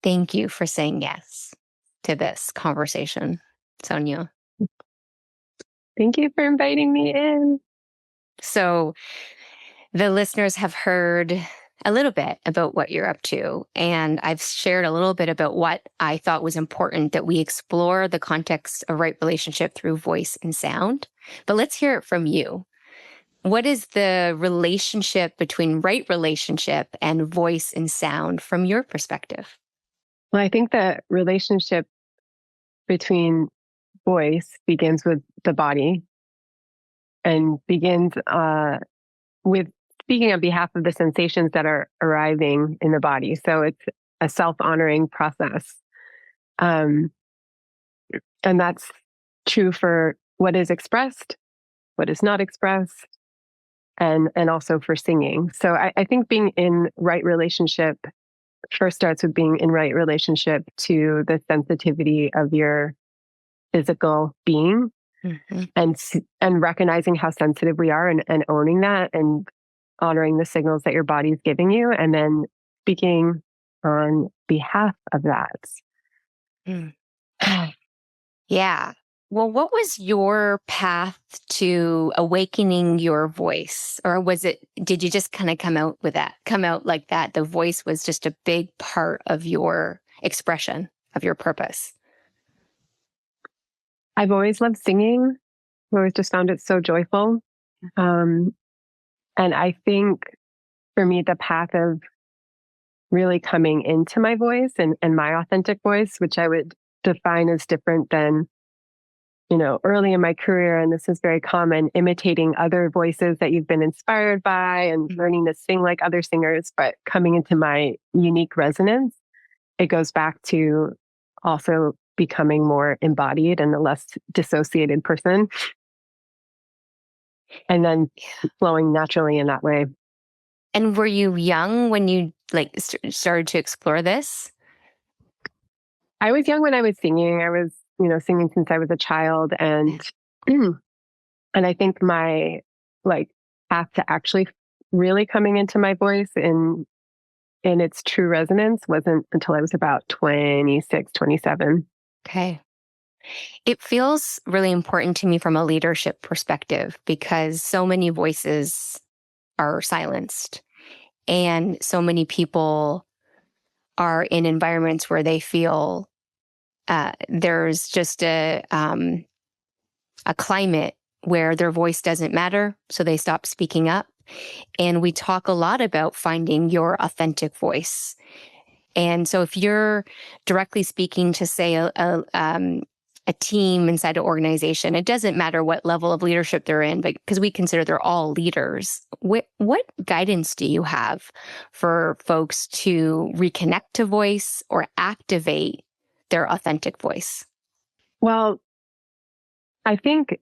Thank you for saying yes to this conversation, Sonia. Thank you for inviting me in. So the listeners have heard a little bit about what you're up to, and I've shared a little bit about what I thought was important that we explore the context of right relationship through voice and sound. But let's hear it from you. What is the relationship between right relationship and voice and sound from your perspective? Well, I think the relationship between voice begins with the body and begins with speaking on behalf of the sensations that are arriving in the body. So it's a self-honoring process. And that's true for what is expressed, what is not expressed, and also for singing. So I think being in right relationship first starts with being in right relationship to the sensitivity of your physical being, Mm-hmm. and recognizing how sensitive we are, and owning that and honoring the signals that your body is giving you, and then speaking on behalf of that. Mm. Yeah. Well, what was your path to awakening your voice? Or did you just kind of come out like that? The voice was just a big part of your expression, of your purpose. I've always loved singing. I've always just found it so joyful. And I think for me, the path of really coming into my voice and my authentic voice, which I would define as different than, early in my career, and this is very common, imitating other voices that you've been inspired by and learning to sing like other singers, but coming into my unique resonance, it goes back to also becoming more embodied and a less dissociated person. And then flowing naturally in that way. And were you young when you started to explore this? I was young when I was singing. I was, singing since I was a child, and and I think my path to actually really coming into my voice in its true resonance wasn't until I was about 26, 27. Okay. It feels really important to me from a leadership perspective because so many voices are silenced and so many people are in environments where they feel there's just a climate where their voice doesn't matter, so they stop speaking up. And we talk a lot about finding your authentic voice. And so if you're directly speaking to, say, a team inside an organization, it doesn't matter what level of leadership they're in, but because we consider they're all leaders. What guidance do you have for folks to reconnect to voice or activate their authentic voice? Well, I think,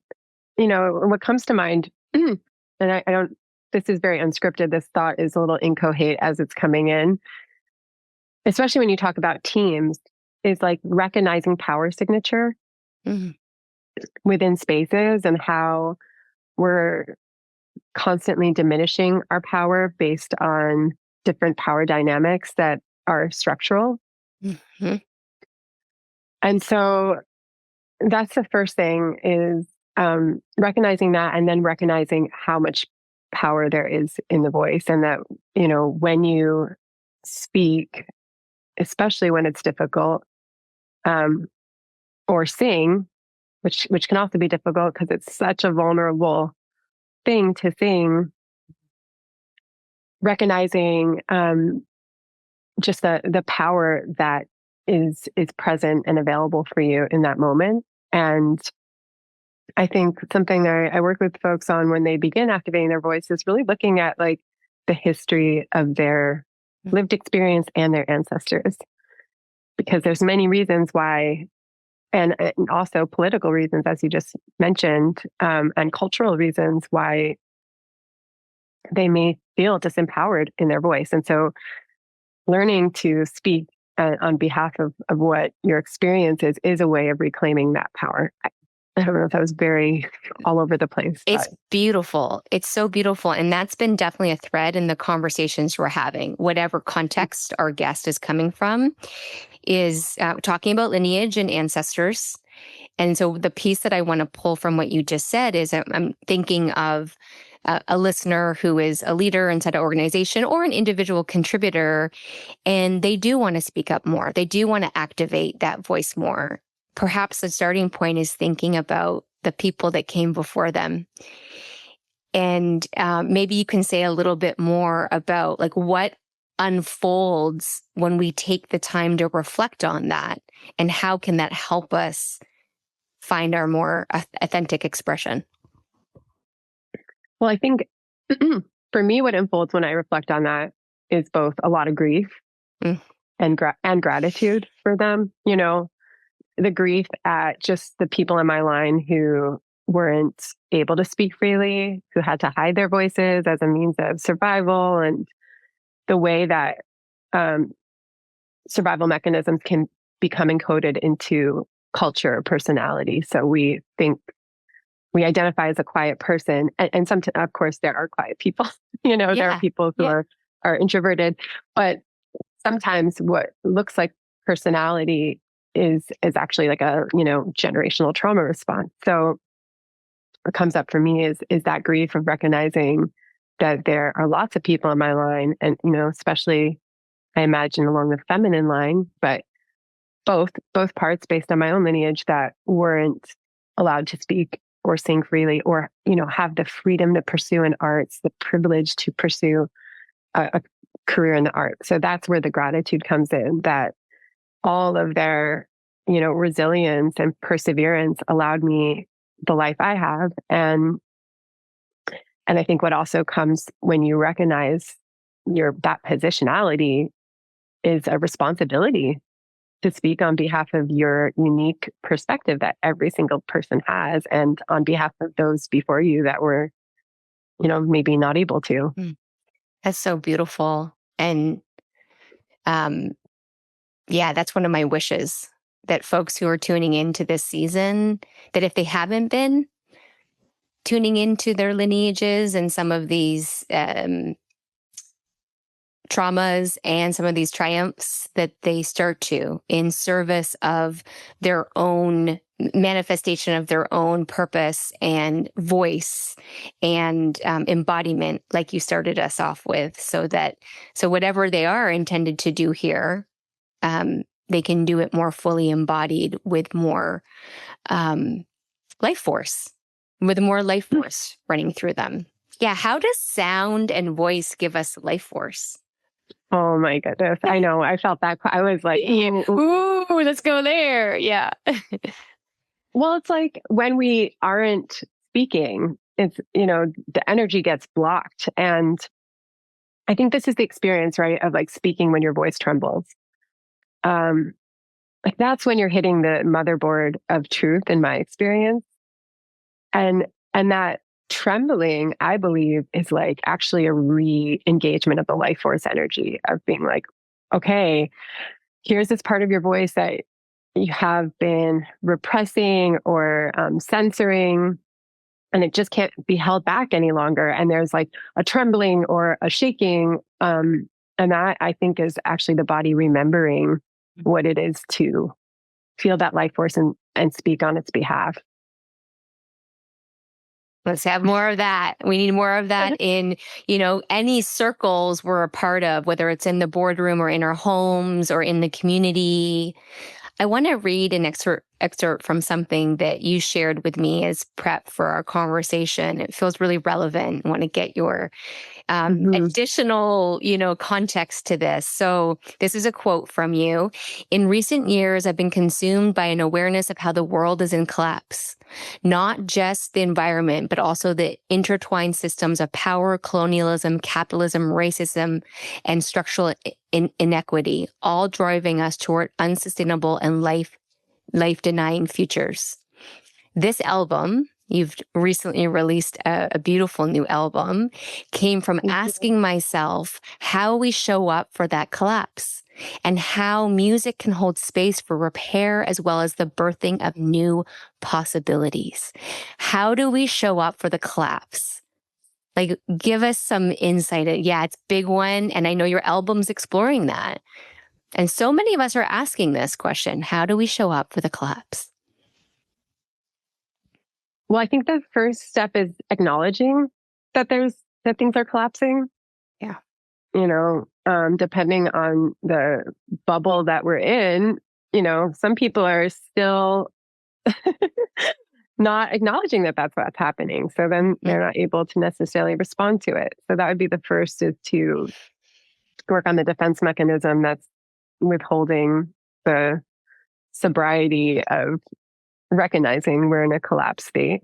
what comes to mind, and I don't, this is very unscripted. This thought is a little incoherent as it's coming in, especially when you talk about teams, is like recognizing power signature within spaces and how we're constantly diminishing our power based on different power dynamics that are structural. Mm-hmm. And so that's the first thing is recognizing that, and then recognizing how much power there is in the voice, and that, when you speak, especially when it's difficult, or sing, which can also be difficult because it's such a vulnerable thing to sing, recognizing just the power that is present and available for you in that moment. And I think something I work with folks on when they begin activating their voice is really looking at the history of their lived experience and their ancestors, because there's many reasons why, and also political reasons, as you just mentioned, and cultural reasons why they may feel disempowered in their voice. And so learning to speak on behalf of what your experience is a way of reclaiming that power. I don't know if that was very all over the place. It's beautiful. It's so beautiful. And that's been definitely a thread in the conversations we're having, whatever context our guest is coming from, is talking about lineage and ancestors. And so the piece that I want to pull from what you just said is I'm thinking of a listener who is a leader inside an organization or an individual contributor, and they do want to speak up more. They do want to activate that voice more. Perhaps the starting point is thinking about the people that came before them. And maybe you can say a little bit more about like what unfolds when we take the time to reflect on that, and how can that help us find our more authentic expression? Well, I think for me, what unfolds when I reflect on that is both a lot of grief and gratitude for them. You know, the grief at just the people in my line who weren't able to speak freely, who had to hide their voices as a means of survival, and the way that survival mechanisms can become encoded into culture or personality. So we think we identify as a quiet person, and some, of course, there are quiet people. You know, there are people who are introverted, but sometimes what looks like personality is actually like a, you know, generational trauma response. So what comes up for me is that grief of recognizing that there are lots of people in my line, and, you know, especially I imagine along the feminine line, but both parts based on my own lineage that weren't allowed to speak or sing freely, or, you know, have the freedom to pursue an arts, the privilege to pursue a career in the arts. So that's where the gratitude comes in, that all of their, you know, resilience and perseverance allowed me the life I have. And I think what also comes when you recognize that positionality is a responsibility to speak on behalf of your unique perspective that every single person has, and on behalf of those before you that were, you know, maybe not able to. That's so beautiful. And that's one of my wishes, that folks who are tuning into this season, that if they haven't been tuning into their lineages and some of these traumas and some of these triumphs, that they start to, in service of their own manifestation of their own purpose and voice and embodiment, like you started us off with, so whatever they are intended to do here, they can do it more fully embodied with more life force, running through them. Yeah. How does sound and voice give us life force? Oh my goodness. I know. I felt that. I was like, ooh, let's go there. Yeah. Well, it's like when we aren't speaking, it's, you know, the energy gets blocked. And I think this is the experience, right, of like speaking when your voice trembles. Like that's when you're hitting the motherboard of truth, in my experience. And that trembling, I believe, is like actually a re-engagement of the life force energy of being like, okay, here's this part of your voice that you have been repressing or censoring, and it just can't be held back any longer. And there's like a trembling or a shaking. And that, I think, is actually the body remembering what it is to feel that life force and speak on its behalf. Let's have more of that. We need more of that in, you know, any circles we're a part of, whether it's in the boardroom or in our homes or in the community. I want to read an excerpt from something that you shared with me as prep for our conversation. It feels really relevant. I want to get your additional, you know, context to this. So this is a quote from you. In recent years, I've been consumed by an awareness of how the world is in collapse. Not just the environment, but also the intertwined systems of power, colonialism, capitalism, racism, and structural inequity, all driving us toward unsustainable and life-denying futures. This album, you've recently released a beautiful new album, came from asking myself how we show up for that collapse and how music can hold space for repair as well as the birthing of new possibilities. How do we show up for the collapse? Like, give us some insight. Yeah, it's a big one. And I know your album's exploring that. And so many of us are asking this question. How do we show up for the collapse? Well, I think the first step is acknowledging that things are collapsing. Yeah. Depending on the bubble that we're in, some people are still not acknowledging that that's what's happening. So then they're not able to necessarily respond to it. So that would be the first, is to work on the defense mechanism that's withholding the sobriety of recognizing we're in a collapse state.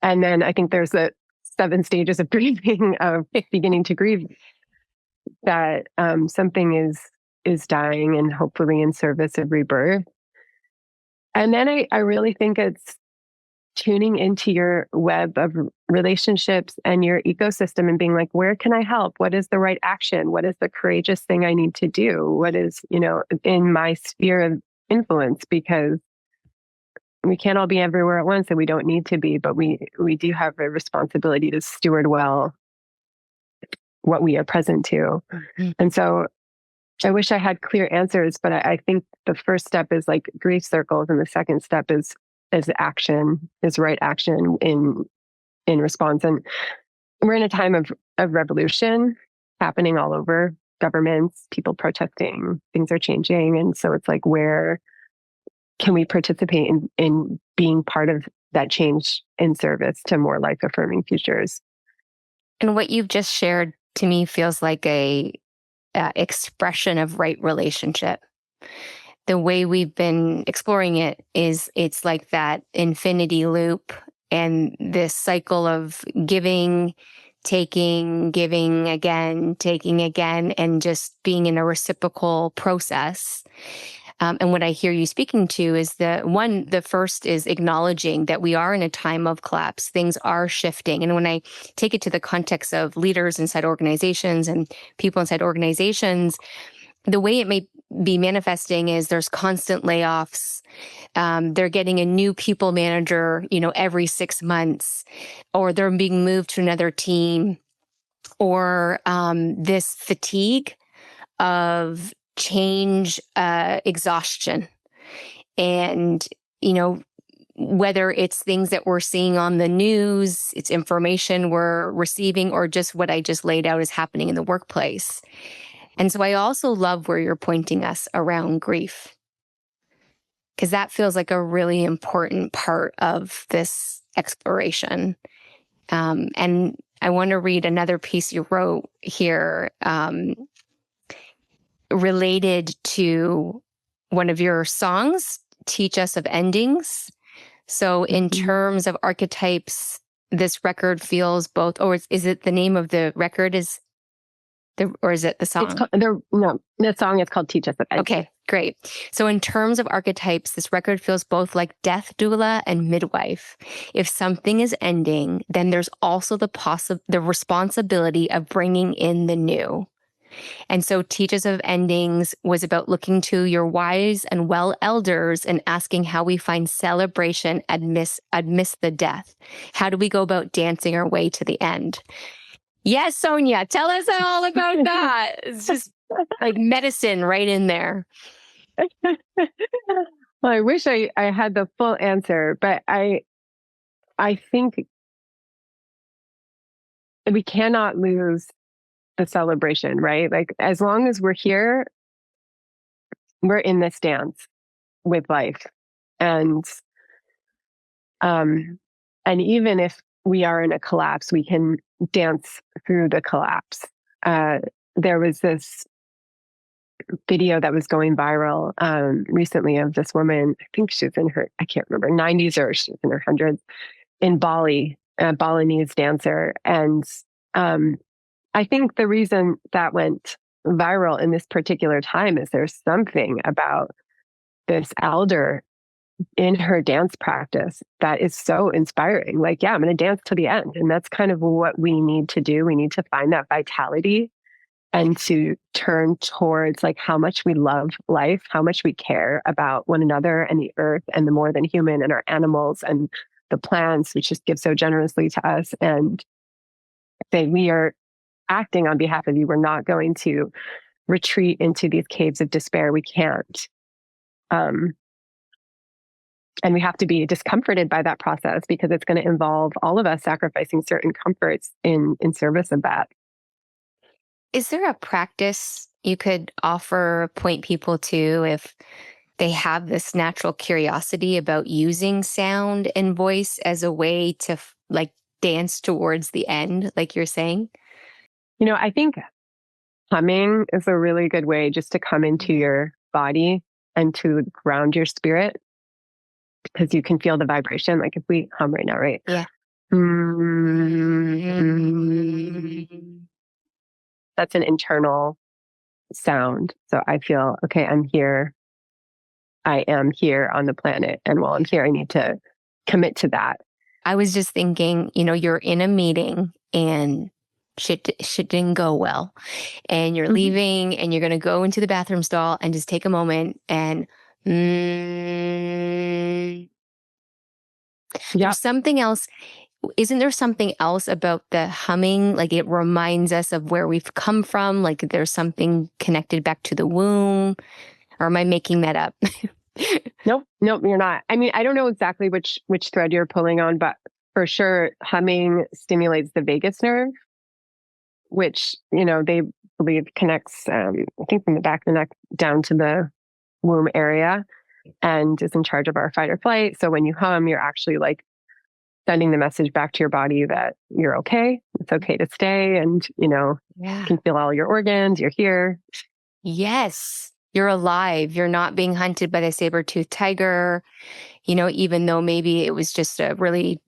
And then I think there's the 7 stages of grieving, of beginning to grieve that something is dying and hopefully in service of rebirth. And then I really think it's tuning into your web of relationships and your ecosystem and being like, where can I help? What is the right action? What is the courageous thing I need to do? What is, in my sphere of influence? Because we can't all be everywhere at once, and we don't need to be, but we do have a responsibility to steward well what we are present to. Mm-hmm. And so I wish I had clear answers, but I think the first step is like grief circles, and the second step is action, is right action in response. And we're in a time of revolution happening all over, governments, people protesting, things are changing. And so it's like, where can we participate in being part of that change in service to more life-affirming futures? And what you've just shared to me feels like a expression of right relationship. The way we've been exploring it's like that infinity loop and this cycle of giving, taking, giving again, taking again, and just being in a reciprocal process. And what I hear you speaking to is the first is acknowledging that we are in a time of collapse. Things are shifting. And when I take it to the context of leaders inside organizations and people inside organizations, the way it may be manifesting is there's constant layoffs. They're getting a new people manager, every 6 months, or they're being moved to another team, or this fatigue of change, exhaustion. And, whether it's things that we're seeing on the news, it's information we're receiving, or just what I just laid out is happening in the workplace. And so I also love where you're pointing us around grief, because that feels like a really important part of this exploration. And I want to read another piece you wrote here, related to one of your songs, Teach Us of Endings. So in terms of archetypes, this record feels both, or is it the name of the record or is it the song? The song is called Teach Us of Endings. Okay, great. So in terms of archetypes, this record feels both like death doula and midwife. If something is ending, then there's also the responsibility of bringing in the new. And so Teach Us of Endings was about looking to your wise and well elders and asking how we find celebration amidst the death. How do we go about dancing our way to the end? Yes, Sonia, tell us all about that. It's just like medicine right in there. Well, I wish I had the full answer, but I think we cannot lose the celebration, right? Like, as long as we're here, we're in this dance with life. And even if we are in a collapse, we can dance through the collapse. There was this video that was going viral recently of this woman. I think she's in her, I can't remember, 90s or she's in her hundreds, in Bali, a Balinese dancer. And I think the reason that went viral in this particular time is there's something about this elder in her dance practice that is so inspiring. Like, yeah, I'm going to dance to the end. And that's kind of what we need to do. We need to find that vitality and to turn towards like how much we love life, how much we care about one another and the earth and the more than human and our animals and the plants, which just give so generously to us. And say, we are acting on behalf of you. We're not going to retreat into these caves of despair. We can't. And we have to be discomforted by that process because it's going to involve all of us sacrificing certain comforts in service of that. Is there a practice you could offer, point people to if they have this natural curiosity about using sound and voice as a way to like dance towards the end, like you're saying? You know, I think humming is a really good way just to come into your body and to ground your spirit, because you can feel the vibration. Like if we hum right now, right? Yeah. That's an internal sound. So I feel, okay, I'm here. I am here on the planet. And while I'm here, I need to commit to that. I was just thinking, you're in a meeting and shit didn't go well. And you're leaving and you're going to go into the bathroom stall and just take a moment and there's something else. Isn't there something else about the humming? Like it reminds us of where we've come from. Like there's something connected back to the womb. Or am I making that up? Nope, you're not. I mean, I don't know exactly which thread you're pulling on, but for sure, humming stimulates the vagus nerve, which, they believe connects, I think from the back of the neck down to the womb area and is in charge of our fight or flight. So when you hum, you're actually like sending the message back to your body that you're okay. It's okay to stay. And, you can feel all your organs. You're here. Yes. You're alive. You're not being hunted by the saber-toothed tiger, even though maybe it was just a really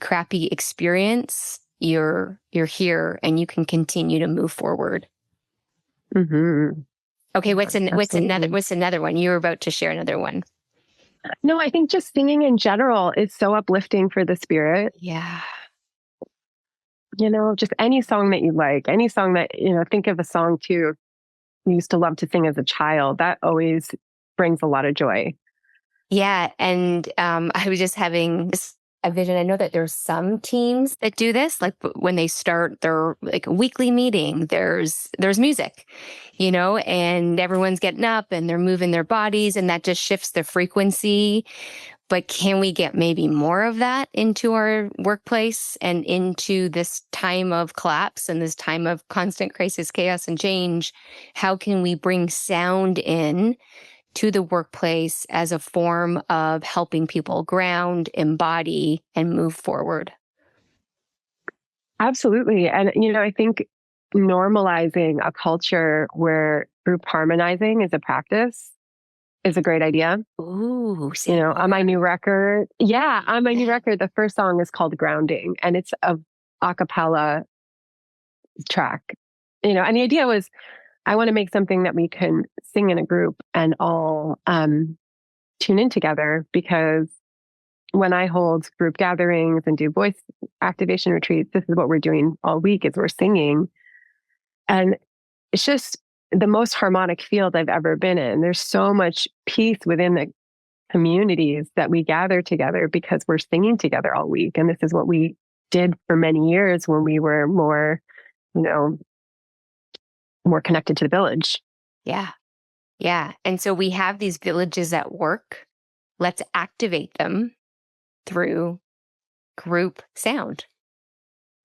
crappy experience. You're here and you can continue to move forward. Mm-hmm. Okay, what's another one? You were about to share another one. No, I think just singing in general is so uplifting for the spirit. Yeah. Just any song that you like, any song that, think of a song too you used to love to sing as a child. That always brings a lot of joy. Yeah. And I was just having a vision. I know that there's some teams that do this, like when they start their like weekly meeting, there's music, and everyone's getting up and they're moving their bodies and that just shifts the frequency. But can we get maybe more of that into our workplace and into this time of collapse and this time of constant crisis, chaos, and change? How can we bring sound in to the workplace as a form of helping people ground, embody, and move forward? Absolutely. And, I think normalizing a culture where group harmonizing is a practice is a great idea. Ooh, on my new record. Yeah, on my new record, the first song is called Grounding, and it's a cappella track. And the idea was I want to make something that we can sing in a group and all tune in together, because when I hold group gatherings and do voice activation retreats, this is what we're doing all week is we're singing. And it's just the most harmonic field I've ever been in. There's so much peace within the communities that we gather together because we're singing together all week. And this is what we did for many years when we were more, more connected to the village. Yeah. Yeah. And so we have these villages at work. Let's activate them through group sound.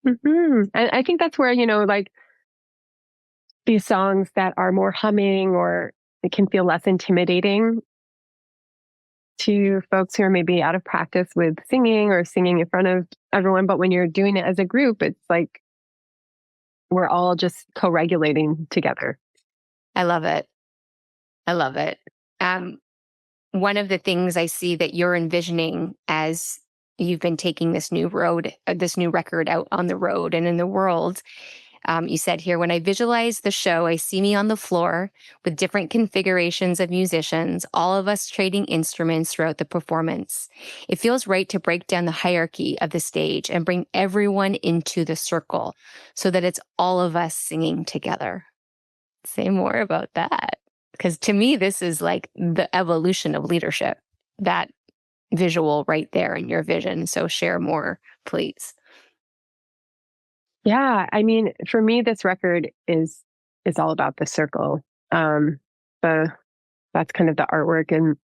Mm-hmm. And I think that's where, like these songs that are more humming or it can feel less intimidating to folks who are maybe out of practice with singing or singing in front of everyone. But when you're doing it as a group, it's like we're all just co-regulating together. I love it. I love it. One of the things I see that you're envisioning as you've been taking this new record out on the road and in the world, You said here, when I visualize the show, I see me on the floor with different configurations of musicians, all of us trading instruments throughout the performance. It feels right to break down the hierarchy of the stage and bring everyone into the circle so that it's all of us singing together. Say more about that. Because to me, this is like the evolution of leadership, that visual right there in your vision. So share more, please. Yeah, I mean, for me, this record is all about the circle. The That's kind of the artwork, and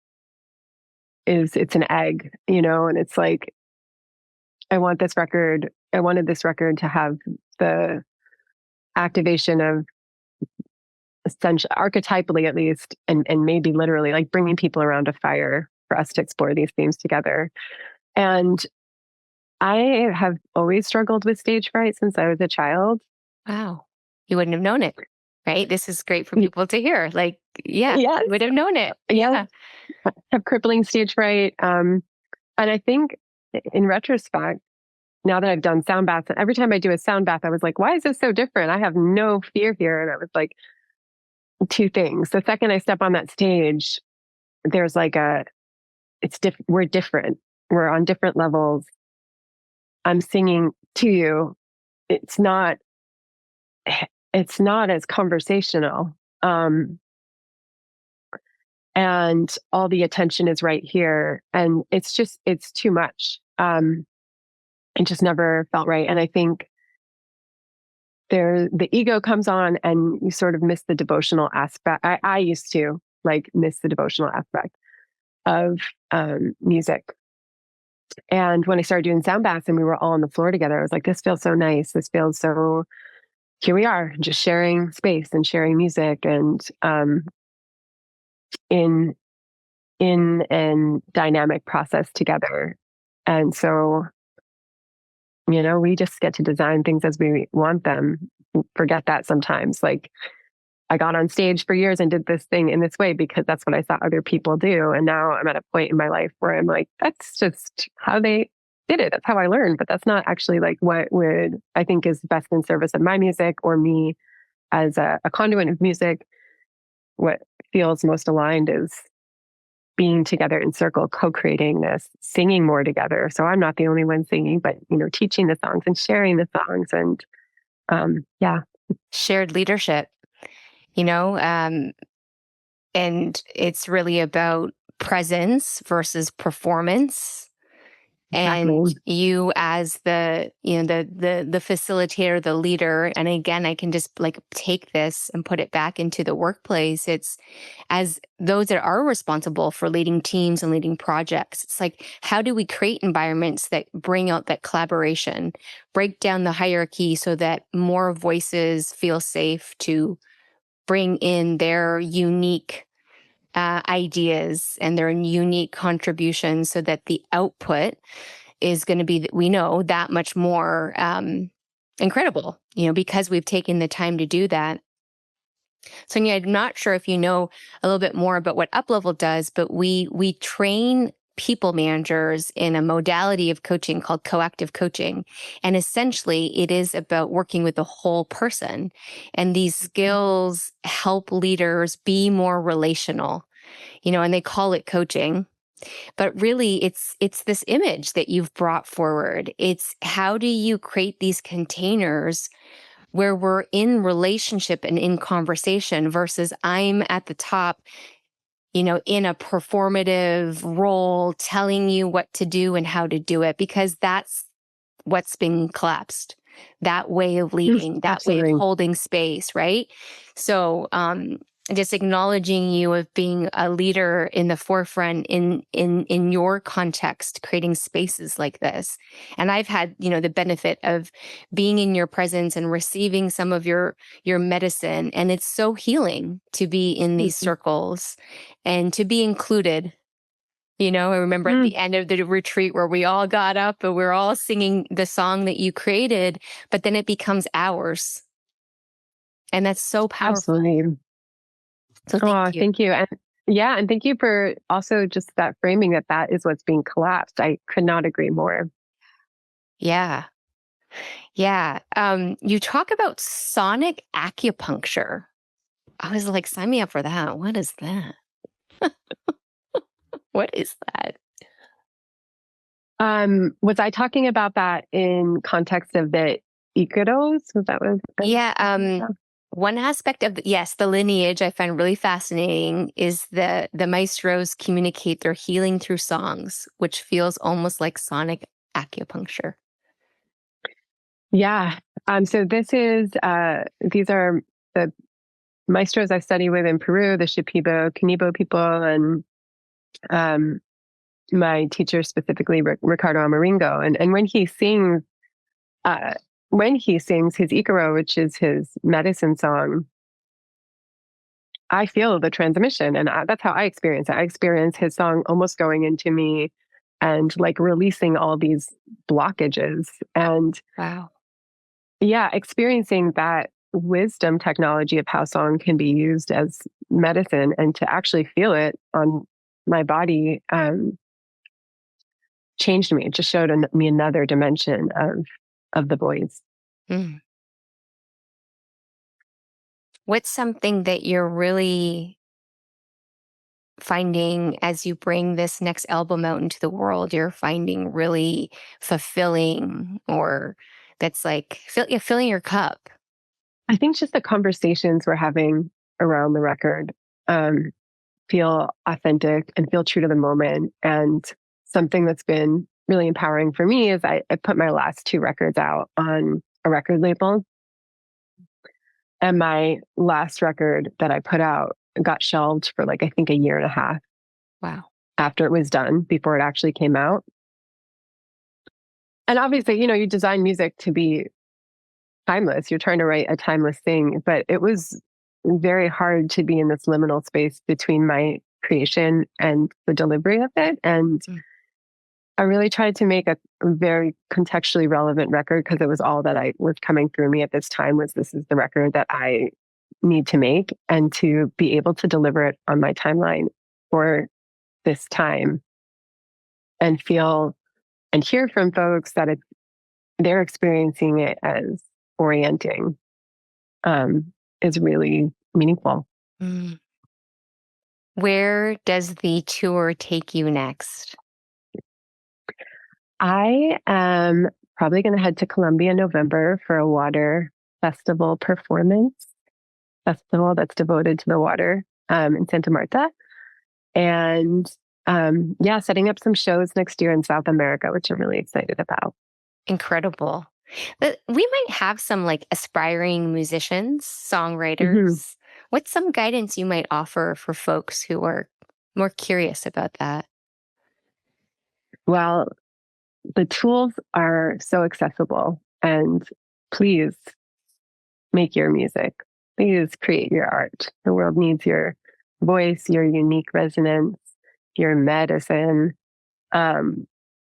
it's an egg, and it's like I wanted this record to have the activation of essential, archetypally at least, and maybe literally, like bringing people around a fire for us to explore these themes together. And I have always struggled with stage fright since I was a child. Wow. You wouldn't have known it, right? This is great for people to hear. Like, yeah, Yes. you would have known it. Yeah. I have crippling stage fright. And I think in retrospect, now that I've done sound baths, every time I do a sound bath, I was like, why is this so different? I have no fear here. And I was like, two things. The second I step on that stage, there's like we're different. We're on different levels. I'm singing to you. It's not as conversational. And all the attention is right here. And it's too much. It just never felt right. And I think the ego comes on and you sort of miss the devotional aspect. I used to like miss the devotional aspect of music. And when I started doing sound baths and we were all on the floor together, I was like, this feels so nice. This feels so, here we are just sharing space and sharing music and in a dynamic process together. And so, we just get to design things as we want them. Forget that sometimes. Like, I got on stage for years and did this thing in this way because that's what I saw other people do. And now I'm at a point in my life where I'm like, that's just how they did it. That's how I learned. But that's not actually like what would I think is best in service of my music or me as a conduit of music. What feels most aligned is being together in circle, co-creating this, singing more together. So I'm not the only one singing, but teaching the songs and sharing the songs, and shared leadership. And it's really about presence versus performance. And exactly. you as the facilitator, the leader, and again, I can just like take this and put it back into the workplace. It's as those that are responsible for leading teams and leading projects. It's like, how do we create environments that bring out that collaboration, break down the hierarchy so that more voices feel safe to bring in their unique ideas and their unique contributions so that the output is going to be, we know, that much more incredible, because we've taken the time to do that. Sonia, I'm not sure if you know a little bit more about what UpLevel does, but we train people managers in a modality of coaching called coactive coaching. And essentially, it is about working with the whole person. And these skills help leaders be more relational, and they call it coaching. But really, it's this image that you've brought forward. It's how do you create these containers where we're in relationship and in conversation versus I'm at the top, in a performative role, telling you what to do and how to do it, because that's what's been collapsed. That way of leading, that Absolutely. way of holding space, right? So, just acknowledging you of being a leader in the forefront in your context, creating spaces like this. And I've had, the benefit of being in your presence and receiving some of your medicine. And it's so healing to be in these circles and to be included. I remember at the end of the retreat where we all got up and we're all singing the song that you created, but then it becomes ours. And that's so powerful. Absolutely. So thank you. Thank you. And thank you for also just that framing that is what's being collapsed. I could not agree more. Yeah. Yeah. You talk about sonic acupuncture. I was like, sign me up for that. What is that? What is that? Was I talking about that in context of the Ikaros? Was that what? Yeah. One aspect of the lineage I find really fascinating is the maestros communicate their healing through songs, which feels almost like sonic acupuncture. Yeah. So these are the maestros I study with in Peru, the Shipibo-Conibo people, and my teacher specifically, Ricardo Amaringo. And when he sings his Icaro, which is his medicine song, I feel the transmission, and that's how I experience it. I experience his song almost going into me and like releasing all these blockages. And Wow. yeah, experiencing that wisdom technology of how song can be used as medicine and to actually feel it on my body changed me. It just showed me another dimension of the voice. Mm. What's something that you're really finding as you bring this next album out into the world, you're finding really fulfilling, or that's like filling your cup? I think just the conversations we're having around the record feel authentic and feel true to the moment. And something that's been really empowering for me is I put my last two records out on a record label. And my last record that I put out got shelved for like, I think, a year and a half. Wow. After it was done, before it actually came out. And obviously, you design music to be timeless. You're trying to write a timeless thing, but it was very hard to be in this liminal space between my creation and the delivery of it. And I really tried to make a very contextually relevant record because it was all that I was coming through me at this time was this is the record that I need to make and to be able to deliver it on my timeline for this time and feel and hear from folks that they're experiencing it as orienting is really meaningful. Mm. Where does the tour take you next? I am probably going to head to Colombia in November for a water festival festival that's devoted to the water in Santa Marta. And setting up some shows next year in South America, which I'm really excited about. Incredible. But we might have some like aspiring musicians, songwriters. Mm-hmm. What's some guidance you might offer for folks who are more curious about that? Well, the tools are so accessible, and please make your music. Please create your art. The world needs your voice, your unique resonance, your medicine.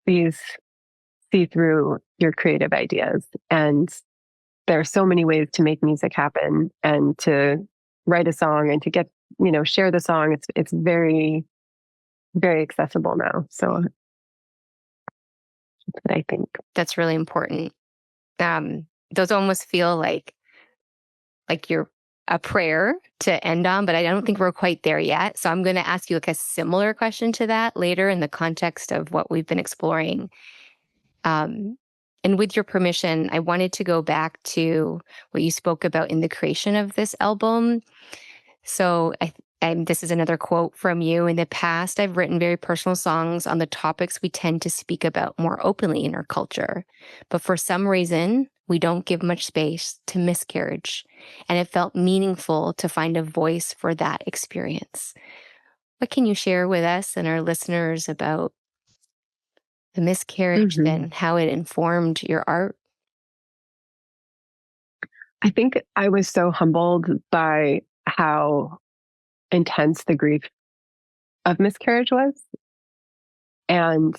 Please see through your creative ideas. And there are so many ways to make music happen and to write a song and to get, share the song. It's very, very accessible now. So that's what I think. That's really important. Those almost feel like you're a prayer to end on, but I don't think we're quite there yet. So I'm going to ask you like a similar question to that later in the context of what we've been exploring. And with your permission, I wanted to go back to what you spoke about in the creation of this album. So this is another quote from you. In the past, I've written very personal songs on the topics we tend to speak about more openly in our culture. But for some reason, we don't give much space to miscarriage. And it felt meaningful to find a voice for that experience. What can you share with us and our listeners about the miscarriage and how it informed your art? I think I was so humbled by how intense the grief of miscarriage was. And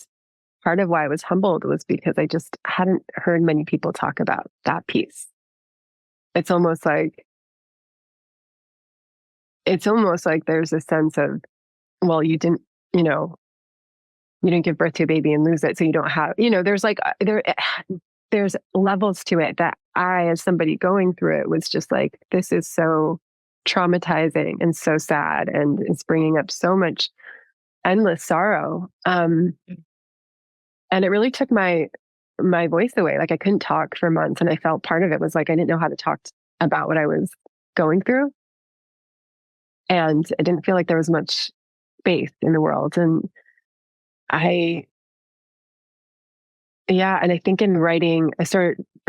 part of why I was humbled was because I just hadn't heard many people talk about that piece. It's almost like there's a sense of, well, you didn't give birth to a baby and lose it. So you don't have, there's like, there's levels to it that I, as somebody going through it, was just like, this is so traumatizing and so sad, and it's bringing up so much endless sorrow. And it really took my voice away. Like I couldn't talk for months, and I felt part of it was like I didn't know how to talk about what I was going through, and I didn't feel like there was much space in the world. And I and I think in writing, I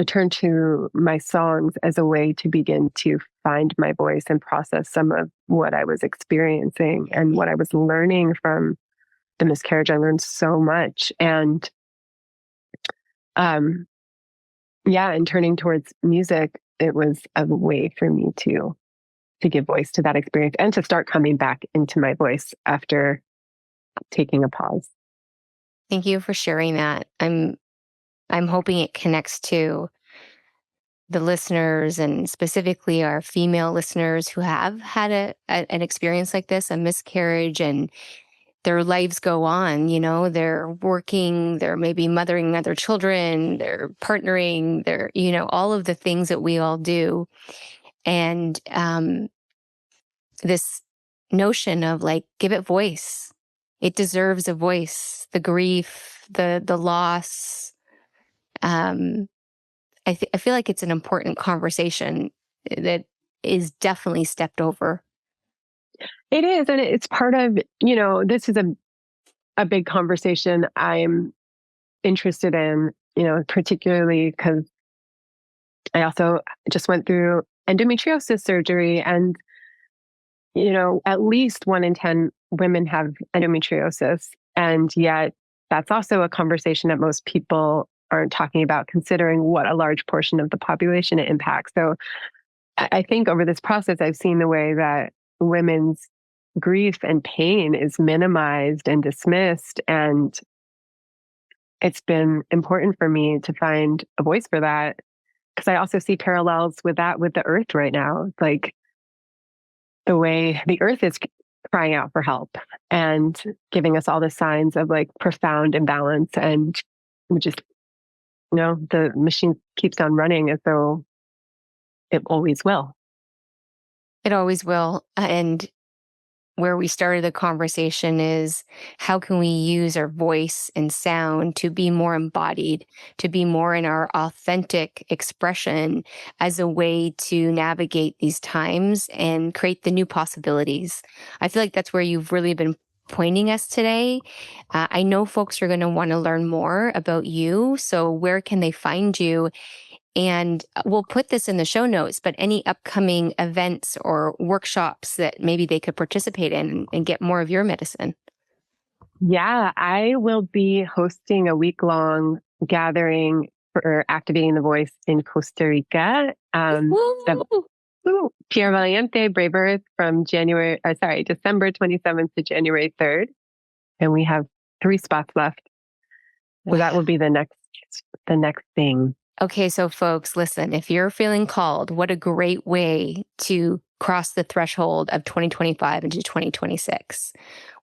turned to my songs as a way to begin to find my voice and process some of what I was experiencing and what I was learning from the miscarriage. I learned so much. And and turning towards music, it was a way for me to give voice to that experience and to start coming back into my voice after taking a pause. Thank you for sharing that. I'm hoping it connects to the listeners, and specifically our female listeners who have had an experience like this, a miscarriage, and their lives go on. They're working, they're maybe mothering other children, they're partnering, they're, all of the things that we all do. And this notion of like, give it voice. It deserves a voice. The grief, the loss. I feel like it's an important conversation that is definitely stepped over. It is. And it's part of, this is a big conversation I'm interested in, particularly because I also just went through endometriosis surgery, and, at least 1 in 10 women have endometriosis. And yet that's also a conversation that most people aren't talking about, considering what a large portion of the population it impacts. So I think over this process, I've seen the way that women's grief and pain is minimized and dismissed. And it's been important for me to find a voice for that, because I also see parallels with that with the earth right now. Like the way the earth is crying out for help and giving us all the signs of like profound imbalance. And we just, the machine keeps on running as though it always will. It always will. And where we started the conversation is, how can we use our voice and sound to be more embodied, to be more in our authentic expression as a way to navigate these times and create the new possibilities? I feel like that's where you've really been pointing us today. I know folks are going to want to learn more about you. So where can they find you? And we'll put this in the show notes, but any upcoming events or workshops that maybe they could participate in and get more of your medicine. Yeah, I will be hosting a week-long gathering for activating the voice in Costa Rica. Pierre Valiente, Brave Earth, from December 27th to January 3rd. And we have 3 spots left. So that will be the next thing. Okay, so folks, listen, if you're feeling called, what a great way to cross the threshold of 2025 into 2026.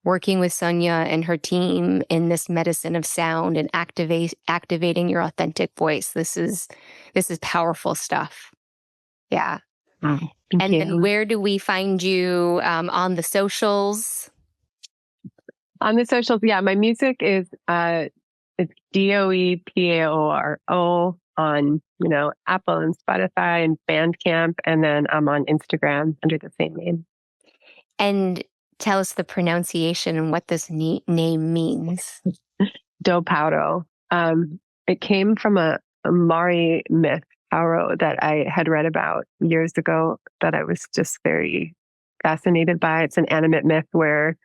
Working with Sonia and her team in this medicine of sound and activating your authentic voice. This is powerful stuff. Yeah. Thank and you. then where do we find you on the socials? On the socials, yeah, my music is it's Doe Paoro on Apple and Spotify and Bandcamp, and then I'm on Instagram under the same name. And tell us the pronunciation and what this name means. Doe Paoro. It came from a Maori myth, Paoro, that I had read about years ago that I was just very fascinated by. It's an animate myth where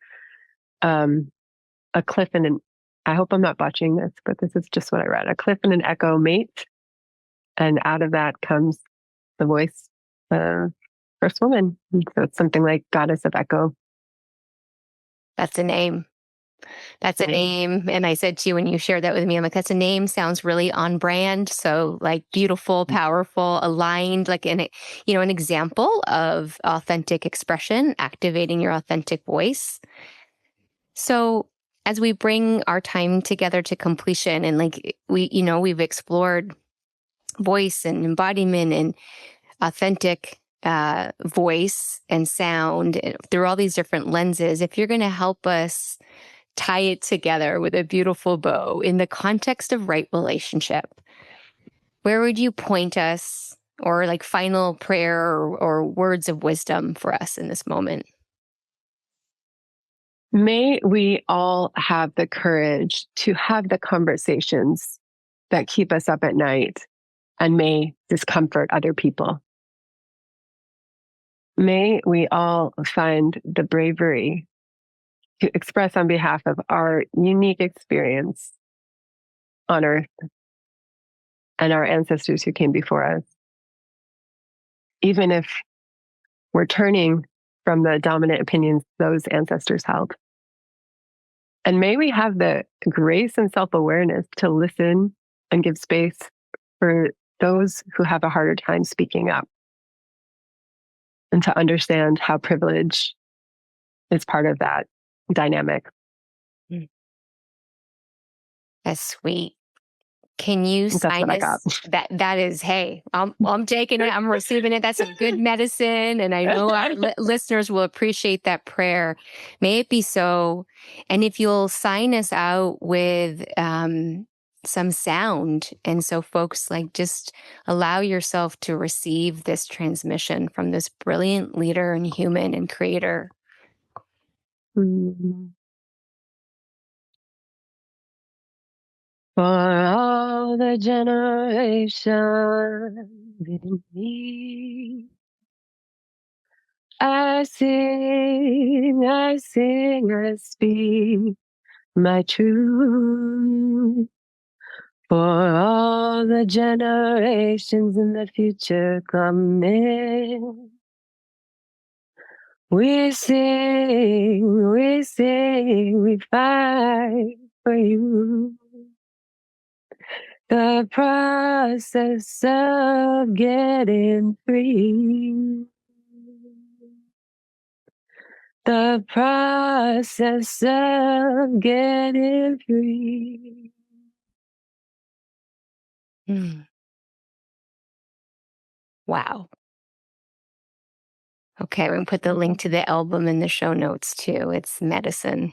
a cliff and I hope I'm not botching this, but this is just what I read. A cliff and an echo mate, and out of that comes the voice of first woman. And so it's something like goddess of echo. That's a name. That's a name. And I said to you when you shared that with me, I'm like, that's a name, sounds really on brand. So like beautiful, powerful, aligned, like an example of authentic expression, activating your authentic voice. So as we bring our time together to completion, and like we've explored voice and embodiment and authentic voice and sound through all these different lenses, if you're going to help us tie it together with a beautiful bow in the context of right relationship, where would you point us, or like final prayer or words of wisdom for us in this moment? May we all have the courage to have the conversations that keep us up at night and may discomfort other people. May we all find the bravery to express on behalf of our unique experience on Earth and our ancestors who came before us, even if we're turning from the dominant opinions those ancestors held. And may we have the grace and self-awareness to listen and give space for those who have a harder time speaking up, and to understand how privilege is part of that dynamic. That's sweet. Can you sign us? That is, hey, I'm taking it. I'm receiving it. That's a good medicine. And I know our listeners will appreciate that prayer. May it be so. And if you'll sign us out with some sound. And so folks, like, just allow yourself to receive this transmission from this brilliant leader and human and creator. Mm-hmm. For all the generations in me, I sing, I speak my truth. For all the generations in the future coming, we sing, we fight for you. The process of getting free. The process of getting free. Wow. Okay, we're going to put the link to the album in the show notes too. It's medicine.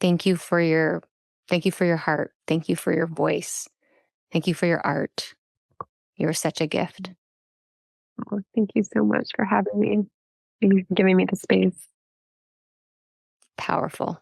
Thank you for your heart. Thank you for your voice. Thank you for your art. You're such a gift. Oh, thank you so much for having me and giving me the space. Powerful.